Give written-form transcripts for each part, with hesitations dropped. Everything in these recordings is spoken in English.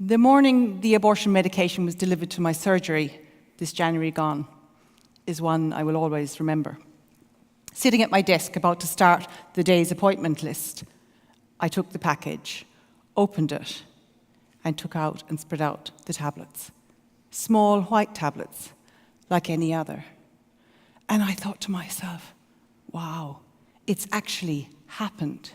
The morning the abortion medication was delivered to my surgery, this January gone, is one I will always remember. Sitting at my desk about to start the day's appointment list, I took the package, opened it, and took out and spread out the tablets. Small white tablets, like any other. And I thought to myself, wow, it's actually happened.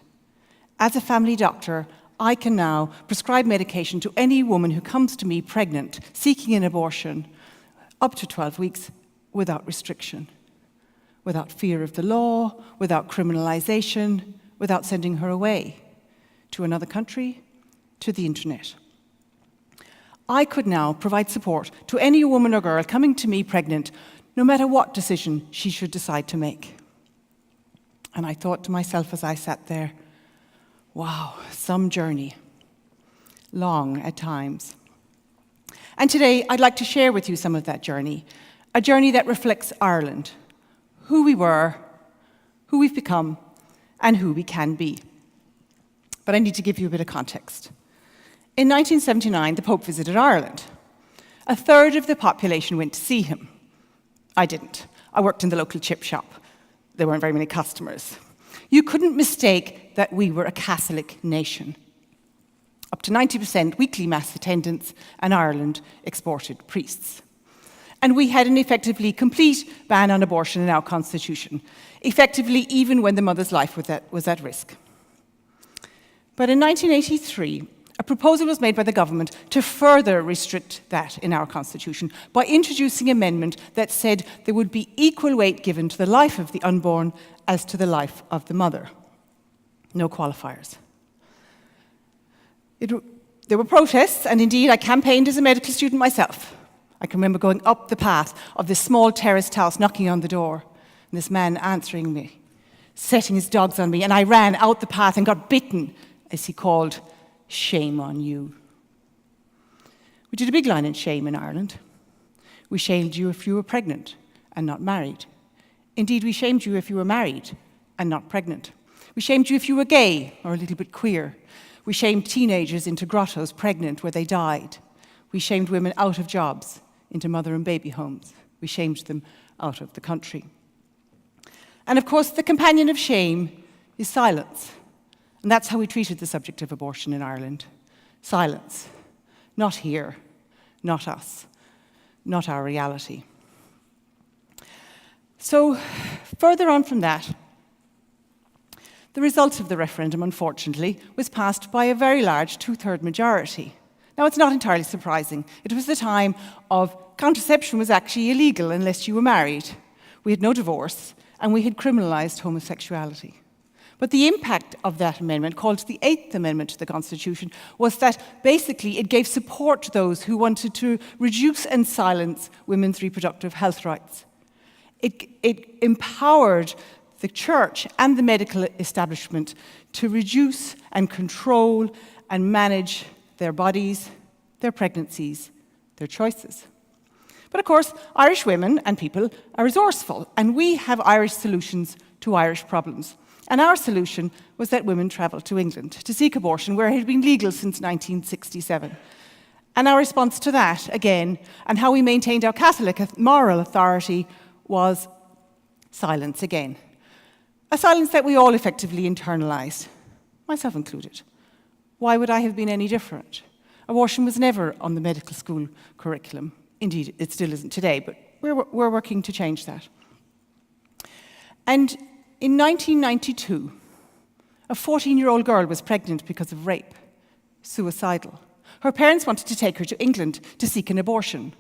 As a family doctor, I can now prescribe medication to any woman who comes to me pregnant, seeking an abortion, up to 12 weeks, without restriction, without fear of the law, without criminalization, without sending her away to another country, to the internet. I could now provide support to any woman or girl coming to me pregnant, no matter what decision she should decide to make. And I thought to myself as I sat there, wow, some journey, long at times. And today I'd like to share with you some of that journey, a journey that reflects Ireland, who we were, who we've become, and who we can be. But I need to give you a bit of context. In 1979, the Pope visited Ireland. A third of the population went to see him. I didn't. I worked in the local chip shop. There weren't very many customers. You couldn't mistake that we were a Catholic nation. Up to 90% weekly mass attendance, and Ireland exported priests. And we had an effectively complete ban on abortion in our constitution, effectively even when the mother's life was at risk. But in 1983, a proposal was made by the government to further restrict that in our constitution by introducing an amendment that said there would be equal weight given to the life of the unborn as to the life of the mother. No qualifiers. There were protests, and indeed I campaigned as a medical student myself. I can remember going up the path of this small terraced house, knocking on the door, and this man answering me, setting his dogs on me, and I ran out the path and got bitten, as he called, "Shame on you." We did a big line in shame in Ireland. We shamed you if you were pregnant and not married. Indeed, we shamed you if you were married and not pregnant. We shamed you if you were gay or a little bit queer. We shamed teenagers into grottos pregnant where they died. We shamed women out of jobs into mother and baby homes. We shamed them out of the country. And of course, the companion of shame is silence. And that's how we treated the subject of abortion in Ireland. Silence. Not here, not us, not our reality. So, further on from that, the result of the referendum, unfortunately, was passed by a very large two-third majority. Now, it's not entirely surprising. It was the time of contraception was actually illegal unless you were married. We had no divorce, and we had criminalized homosexuality. But the impact of that amendment, called the Eighth Amendment to the Constitution, was that basically it gave support to those who wanted to reduce and silence women's reproductive health rights. It empowered the church and the medical establishment to reduce and control and manage their bodies, their pregnancies, their choices. But of course, Irish women and people are resourceful, and we have Irish solutions to Irish problems. And our solution was that women travel to England to seek abortion, where it had been legal since 1967. And our response to that, again, and how we maintained our Catholic moral authority, was silence again. A silence that we all effectively internalized, myself included. Why would I have been any different? Abortion was never on the medical school curriculum. Indeed, it still isn't today, but we're working to change that. And in 1992, a 14-year-old girl was pregnant because of rape, suicidal. Her parents wanted to take her to England to seek an abortion.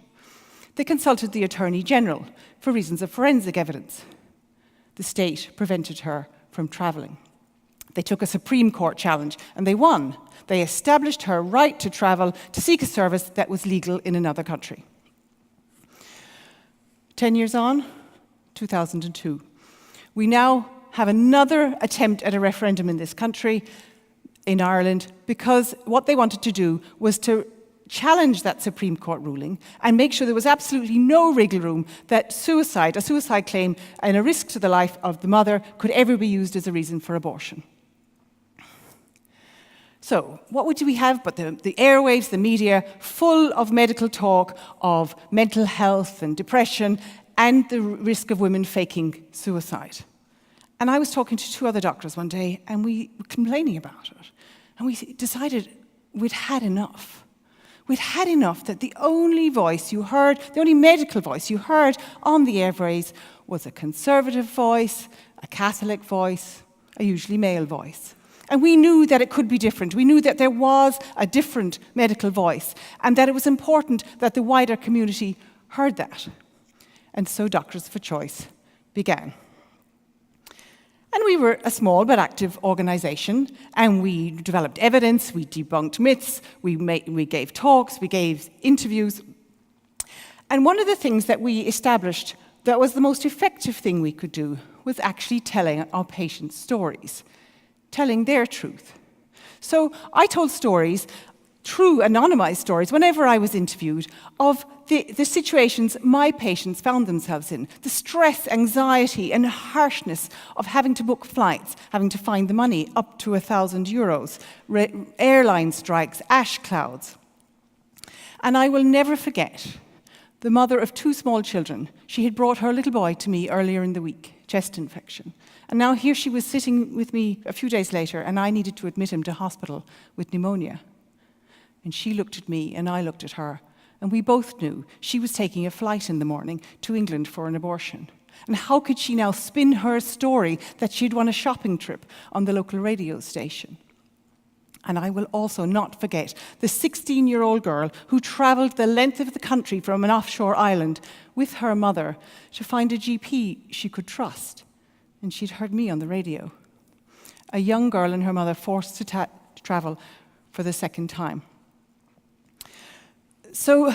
They consulted the Attorney General for reasons of forensic evidence. The state prevented her from travelling. They took a Supreme Court challenge, and they won. They established her right to travel to seek a service that was legal in another country. 10 years on, 2002. We now have another attempt at a referendum in this country, in Ireland, because what they wanted to do was to challenge that Supreme Court ruling and make sure there was absolutely no wriggle room that a suicide claim and a risk to the life of the mother could ever be used as a reason for abortion. So, what would we have but the airwaves, the media, full of medical talk of mental health and depression and the risk of women faking suicide. And I was talking to 2 other doctors one day, and we were complaining about it. And we decided we'd had enough. We'd had enough that the only voice you heard, the only medical voice you heard on the airwaves was a conservative voice, a Catholic voice, a usually male voice. And we knew that it could be different. We knew that there was a different medical voice and that it was important that the wider community heard that. And so Doctors for Choice began. And we were a small but active organisation, and we developed evidence, we debunked myths, we gave talks, we gave interviews. And one of the things that we established that was the most effective thing we could do was actually telling our patients' stories, telling their truth. So I told stories, true anonymized stories, whenever I was interviewed, of the situations my patients found themselves in, the stress, anxiety, and harshness of having to book flights, having to find the money up to €1,000, airline strikes, ash clouds. And I will never forget the mother of 2 small children. She had brought her little boy to me earlier in the week, chest infection. And now here she was sitting with me a few days later, and I needed to admit him to hospital with pneumonia. And she looked at me, and I looked at her, and we both knew she was taking a flight in the morning to England for an abortion. And how could she now spin her story that she'd won a shopping trip on the local radio station? And I will also not forget the 16-year-old girl who travelled the length of the country from an offshore island with her mother to find a GP she could trust. And she'd heard me on the radio. A young girl and her mother forced to travel for the second time. So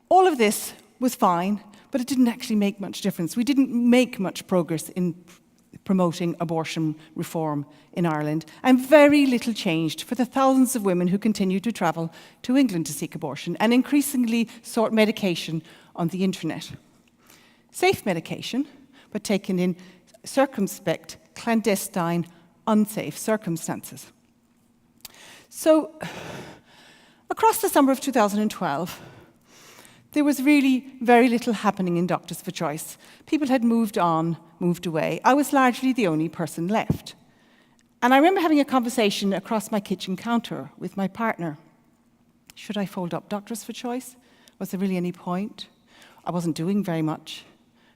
all of this was fine, but it didn't actually make much difference. We didn't make much progress in promoting abortion reform in Ireland, and very little changed for the thousands of women who continued to travel to England to seek abortion and increasingly sought medication on the internet. Safe medication, but taken in circumspect, clandestine, unsafe circumstances. So, across the summer of 2012, there was really very little happening in Doctors for Choice. People had moved on, moved away. I was largely the only person left. And I remember having a conversation across my kitchen counter with my partner. Should I fold up Doctors for Choice? Was there really any point? I wasn't doing very much.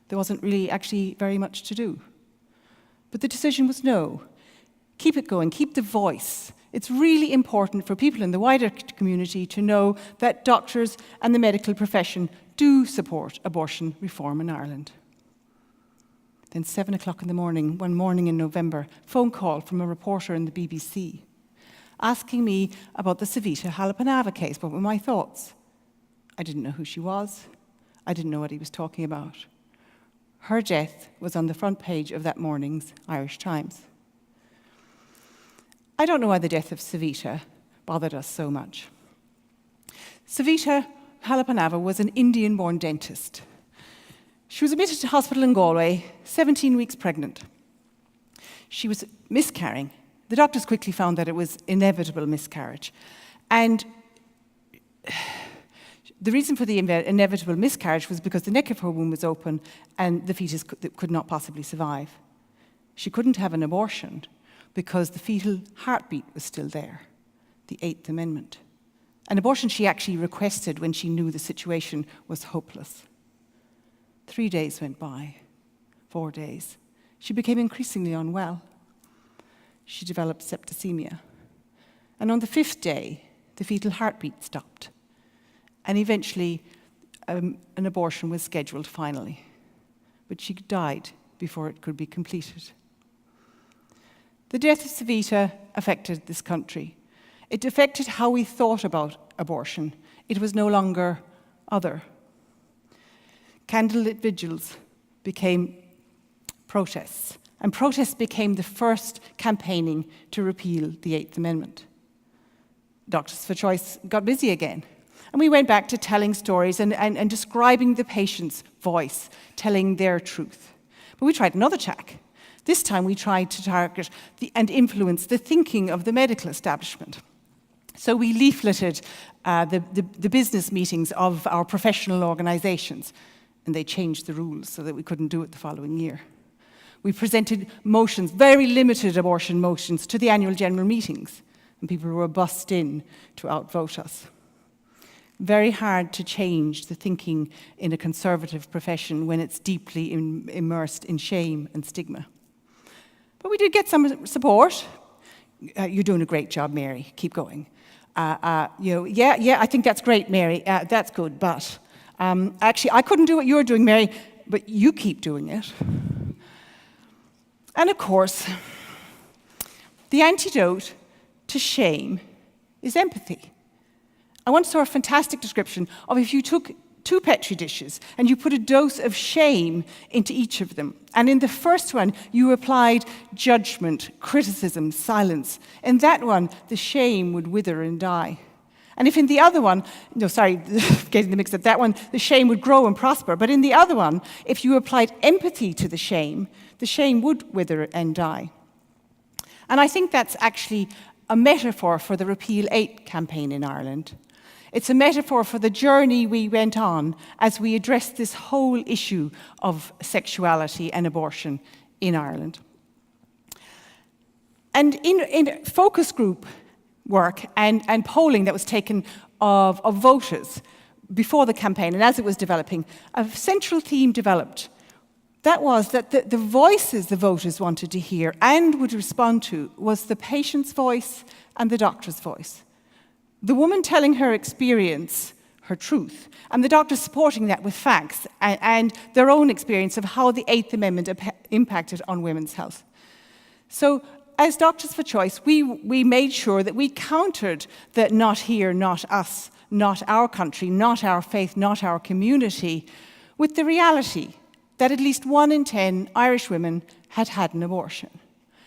There wasn't really actually very much to do. But the decision was no. Keep it going, keep the voice. It's really important for people in the wider community to know that doctors and the medical profession do support abortion reform in Ireland. Then 7 o'clock in the morning, one morning in November, phone call from a reporter in the BBC asking me about the Savita Halappanavar case. What were my thoughts? I didn't know who she was. I didn't know what he was talking about. Her death was on the front page of that morning's Irish Times. I don't know why the death of Savita bothered us so much. Savita Halappanavar was an Indian-born dentist. She was admitted to hospital in Galway, 17 weeks pregnant. She was miscarrying. The doctors quickly found that it was inevitable miscarriage. And the reason for the inevitable miscarriage was because the neck of her womb was open and the fetus could not possibly survive. She couldn't have an abortion because the fetal heartbeat was still there, the Eighth Amendment. An abortion she actually requested when she knew the situation was hopeless. 3 days went by, 4 days. She became increasingly unwell. She developed septicemia. And on the 5th day, the fetal heartbeat stopped. And eventually, an abortion was scheduled finally. But she died before it could be completed. The death of Savita affected this country. It affected how we thought about abortion. It was no longer other. Candlelit vigils became protests, and protests became the first campaigning to repeal the Eighth Amendment. Doctors for Choice got busy again, and we went back to telling stories and describing the patient's voice, telling their truth. But we tried another tack. This time we tried to target and influence the thinking of the medical establishment. So we leafleted the business meetings of our professional organisations, and they changed the rules so that we couldn't do it the following year. We presented motions, very limited abortion motions, to the annual general meetings, and people were bussed in to outvote us. Very hard to change the thinking in a conservative profession when it's deeply immersed in shame and stigma. But we did get some support. You're doing a great job, Mary. Keep going. I think that's great, Mary. That's good, but actually, I couldn't do what you're doing, Mary, but you keep doing it. And of course, the antidote to shame is empathy. I once saw a fantastic description of if you took 2 Petri dishes and you put a dose of shame into each of them. And in the first one, you applied judgment, criticism, silence. In that one, the shame would wither and die. And if in the other one, getting the mix up, that one, the shame would grow and prosper. But in the other one, if you applied empathy to the shame would wither and die. And I think that's actually a metaphor for the Repeal 8 campaign in Ireland. It's a metaphor for the journey we went on as we addressed this whole issue of sexuality and abortion in Ireland. And in focus group work and polling that was taken of voters before the campaign and as it was developing, a central theme developed. That was that the voices the voters wanted to hear and would respond to was the patient's voice and the doctor's voice. The woman telling her experience, her truth, and the doctor supporting that with facts and their own experience of how the Eighth Amendment impacted on women's health. So as Doctors for Choice, we made sure that we countered that not here, not us, not our country, not our faith, not our community, with the reality that at least 1 in 10 Irish women had had an abortion.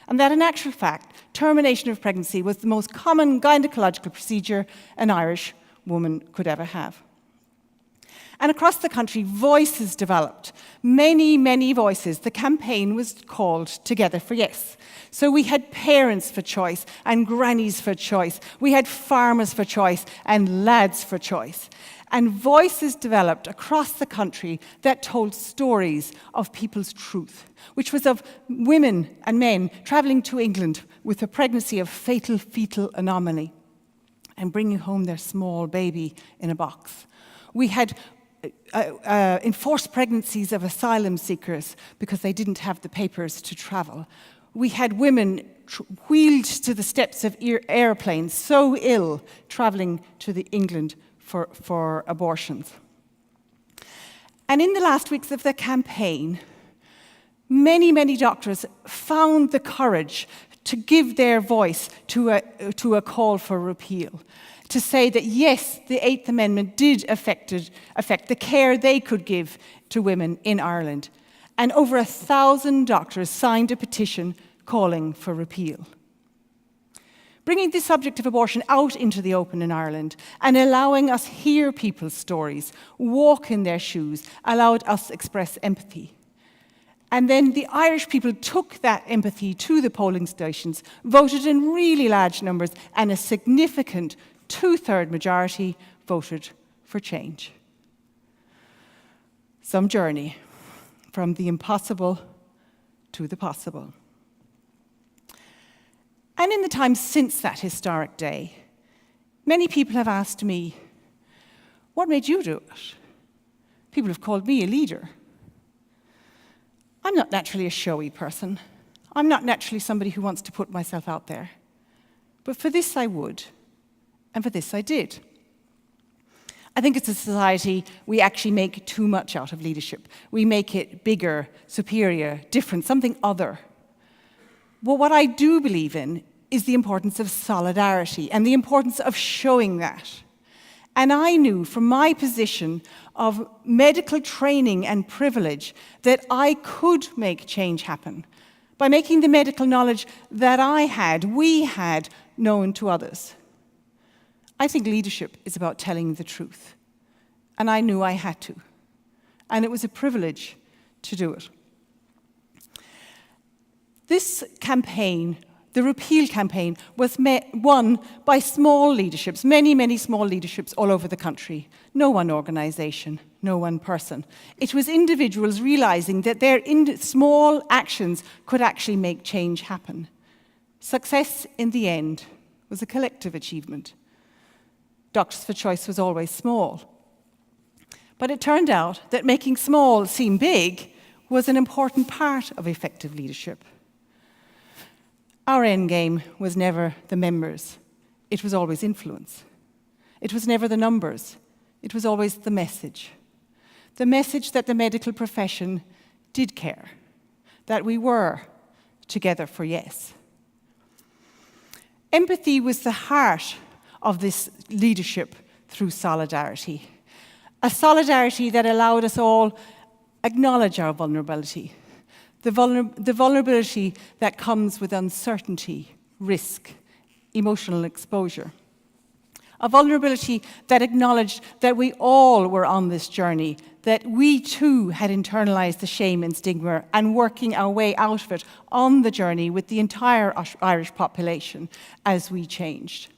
And that in actual fact, termination of pregnancy was the most common gynecological procedure an Irish woman could ever have. And across the country, voices developed. Many, many voices. The campaign was called Together for Yes. So we had parents for choice and grannies for choice. We had farmers for choice and lads for choice. And voices developed across the country that told stories of people's truth, which was of women and men travelling to England with a pregnancy of fatal fetal anomaly and bringing home their small baby in a box. We had enforced pregnancies of asylum seekers because they didn't have the papers to travel. We had women wheeled to the steps of airplanes, so ill, travelling to England for abortions. And in the last weeks of the campaign, many, many doctors found the courage to give their voice to a call for repeal, to say that yes, the Eighth Amendment did affect the care they could give to women in Ireland. And over 1,000 doctors signed a petition calling for repeal. Bringing the subject of abortion out into the open in Ireland and allowing us hear people's stories, walk in their shoes, allowed us express empathy. And then the Irish people took that empathy to the polling stations, voted in really large numbers, and a significant 2/3 majority voted for change. Some journey from the impossible to the possible. And in the time since that historic day, many people have asked me, what made you do it? People have called me a leader. I'm not naturally a showy person. I'm not naturally somebody who wants to put myself out there. But for this I would, and for this I did. I think as a society, we actually make too much out of leadership. We make it bigger, superior, different, something other. But what I do believe in is the importance of solidarity and the importance of showing that. And I knew from my position of medical training and privilege that I could make change happen by making the medical knowledge that we had, known to others. I think leadership is about telling the truth. And I knew I had to. And it was a privilege to do it. This campaign, the repeal campaign, was won by small leaderships, many, many small leaderships all over the country. No one organisation, no one person. It was individuals realising that their small actions could actually make change happen. Success, in the end, was a collective achievement. Doctors for Choice was always small. But it turned out that making small seem big was an important part of effective leadership. Our end game was never the members. It was always influence. It was never the numbers. It was always the message. The message that the medical profession did care, that we were together for yes. Empathy was the heart of this leadership through solidarity. A solidarity that allowed us all acknowledge our vulnerability. The vulnerability that comes with uncertainty, risk, emotional exposure. A vulnerability that acknowledged that we all were on this journey, that we too had internalized the shame and stigma and working our way out of it on the journey with the entire Irish population as we changed.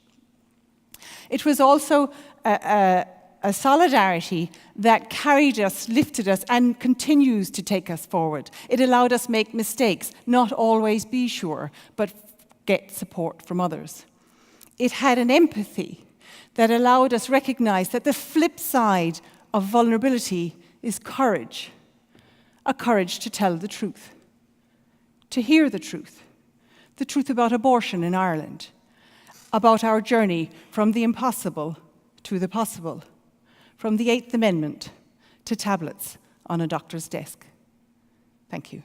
It was also a solidarity that carried us, lifted us, and continues to take us forward. It allowed us make mistakes, not always be sure, but get support from others. It had an empathy that allowed us recognize that the flip side of vulnerability is courage. A courage to tell the truth, to hear the truth about abortion in Ireland, about our journey from the impossible to the possible, from the Eighth Amendment to tablets on a doctor's desk. Thank you.